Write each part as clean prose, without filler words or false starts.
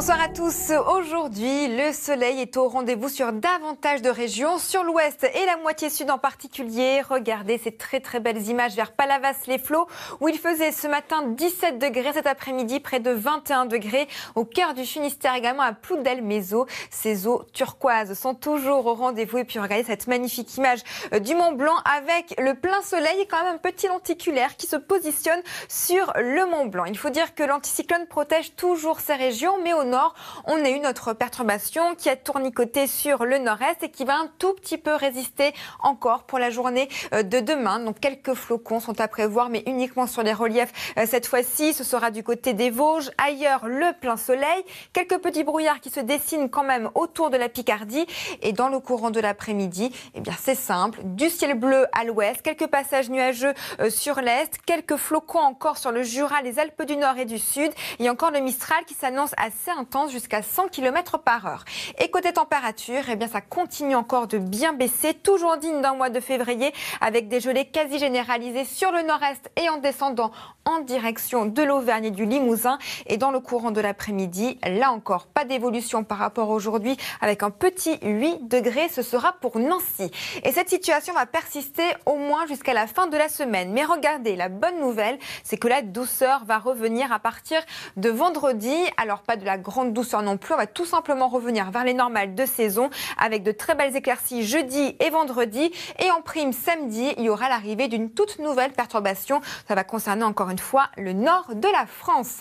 Bonsoir à tous. Aujourd'hui, le soleil est au rendez-vous sur davantage de régions, sur l'ouest et la moitié sud en particulier. Regardez ces très belles images vers Palavas-les-Flots où il faisait ce matin 17 degrés, cet après-midi près de 21 degrés. Au cœur du Finistère également à Ploudel-Mézeaux. Ces eaux turquoises sont toujours au rendez-vous. Et puis regardez cette magnifique image du Mont Blanc avec le plein soleil et quand même un petit lenticulaire qui se positionne sur le Mont Blanc. Il faut dire que l'anticyclone protège toujours ces régions, mais au nord, on a eu notre perturbation qui a tournicoté sur le nord-est et qui va un tout petit peu résister encore pour la journée de demain. Donc quelques flocons sont à prévoir, mais uniquement sur les reliefs. Cette fois-ci, ce sera du côté des Vosges. Ailleurs, le plein soleil. Quelques petits brouillards qui se dessinent quand même autour de la Picardie. Et dans le courant de l'après-midi, eh bien c'est simple. Du ciel bleu à l'ouest, quelques passages nuageux sur l'est, quelques flocons encore sur le Jura, les Alpes du Nord et du Sud. Il y a encore le Mistral qui s'annonce assez intense jusqu'à 100 km/h. Et côté température, eh bien ça continue encore de bien baisser, toujours digne d'un mois de février avec des gelées quasi généralisées sur le nord-est et en descendant en direction de l'Auvergne et du Limousin. Et dans le courant de l'après-midi, là encore, pas d'évolution par rapport à aujourd'hui avec un petit 8 degrés, ce sera pour Nancy. Et cette situation va persister au moins jusqu'à la fin de la semaine. Mais regardez, la bonne nouvelle, c'est que la douceur va revenir à partir de vendredi. Alors pas de la grande douceur non plus, on va tout simplement revenir vers les normales de saison avec de très belles éclaircies jeudi et vendredi. Et en prime samedi, il y aura l'arrivée d'une toute nouvelle perturbation. Ça va concerner encore une fois le nord de la France.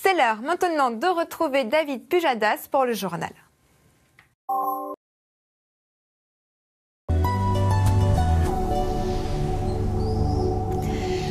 C'est l'heure maintenant de retrouver David Pujadas pour le journal.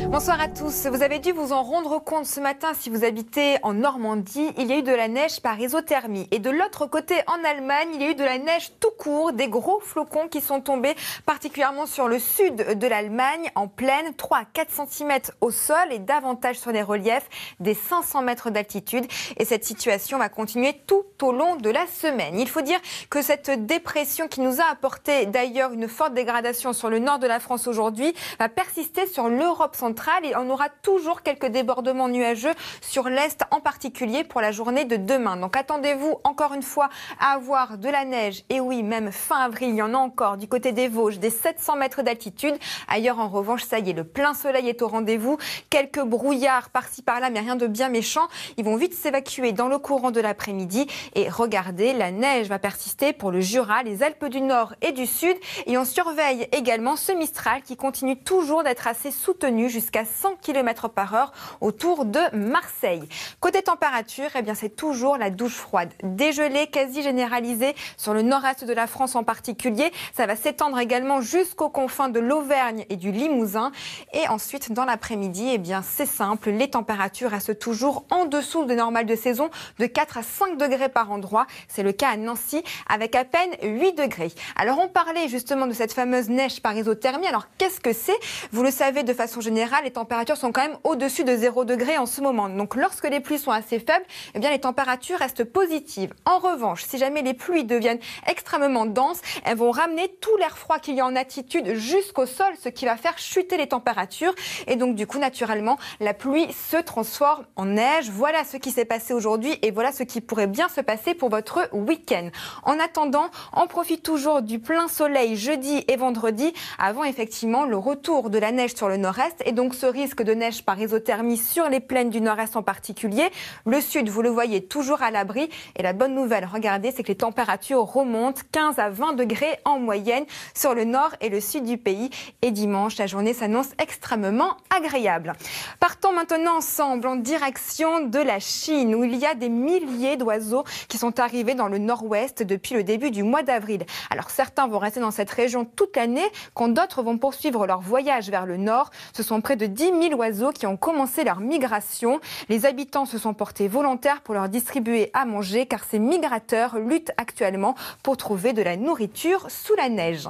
Bonsoir à tous. Vous avez dû vous en rendre compte ce matin si vous habitez en Normandie. Il y a eu de la neige par isothermie. Et de l'autre côté, en Allemagne, il y a eu de la neige tout court, des gros flocons qui sont tombés particulièrement sur le sud de l'Allemagne, en plaine, 3 à 4 cm au sol et davantage sur les reliefs, des 500 mètres d'altitude. Et cette situation va continuer tout au long de la semaine. Il faut dire que cette dépression qui nous a apporté d'ailleurs une forte dégradation sur le nord de la France aujourd'hui va persister sur l'Europe centrale. Et on aura toujours quelques débordements nuageux sur l'Est en particulier pour la journée de demain. Donc attendez-vous encore une fois à avoir de la neige. Et oui, même fin avril, il y en a encore du côté des Vosges, des 700 mètres d'altitude. Ailleurs, en revanche, ça y est, le plein soleil est au rendez-vous. Quelques brouillards par-ci par-là, mais rien de bien méchant. Ils vont vite s'évacuer dans le courant de l'après-midi. Et regardez, la neige va persister pour le Jura, les Alpes du Nord et du Sud. Et on surveille également ce Mistral qui continue toujours d'être assez soutenu jusqu'à 100 km/h autour de Marseille. Côté température, eh bien c'est toujours la douche froide. Dégelée quasi généralisée sur le nord-est de la France en particulier. Ça va s'étendre également jusqu'aux confins de l'Auvergne et du Limousin. Et ensuite, dans l'après-midi, eh bien c'est simple. Les températures restent toujours en dessous des normales de saison de 4 à 5 degrés par endroit. C'est le cas à Nancy avec à peine 8 degrés. Alors on parlait justement de cette fameuse neige par isothermie. Alors qu'est-ce que c'est? Vous le savez de façon générale, les températures sont quand même au-dessus de 0 degré en ce moment. Donc lorsque les pluies sont assez faibles, eh bien les températures restent positives. En revanche, si jamais les pluies deviennent extrêmement denses, elles vont ramener tout l'air froid qu'il y a en altitude jusqu'au sol, ce qui va faire chuter les températures. Et donc du coup, naturellement, la pluie se transforme en neige. Voilà ce qui s'est passé aujourd'hui et voilà ce qui pourrait bien se passer pour votre week-end. En attendant, on profite toujours du plein soleil jeudi et vendredi avant effectivement le retour de la neige sur le nord-est et donc ce risque de neige par isothermie sur les plaines du nord-est en particulier. Le sud, vous le voyez, toujours à l'abri. Et la bonne nouvelle, regardez, c'est que les températures remontent 15 à 20 degrés en moyenne sur le nord et le sud du pays. Et dimanche, la journée s'annonce extrêmement agréable. Partons maintenant ensemble en direction de la Chine, où il y a des milliers d'oiseaux qui sont arrivés dans le nord-ouest depuis le début du mois d'avril. Alors certains vont rester dans cette région toute l'année, quand d'autres vont poursuivre leur voyage vers le nord. Ce sont près de 10 000 oiseaux qui ont commencé leur migration. Les habitants se sont portés volontaires pour leur distribuer à manger car ces migrateurs luttent actuellement pour trouver de la nourriture sous la neige.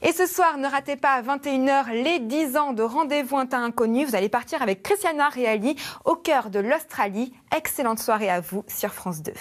Et ce soir, ne ratez pas à 21 h les 10 ans de Rendez-vous un teint inconnu. Vous allez partir avec Christiana Reali au cœur de l'Australie. Excellente soirée à vous sur France 2.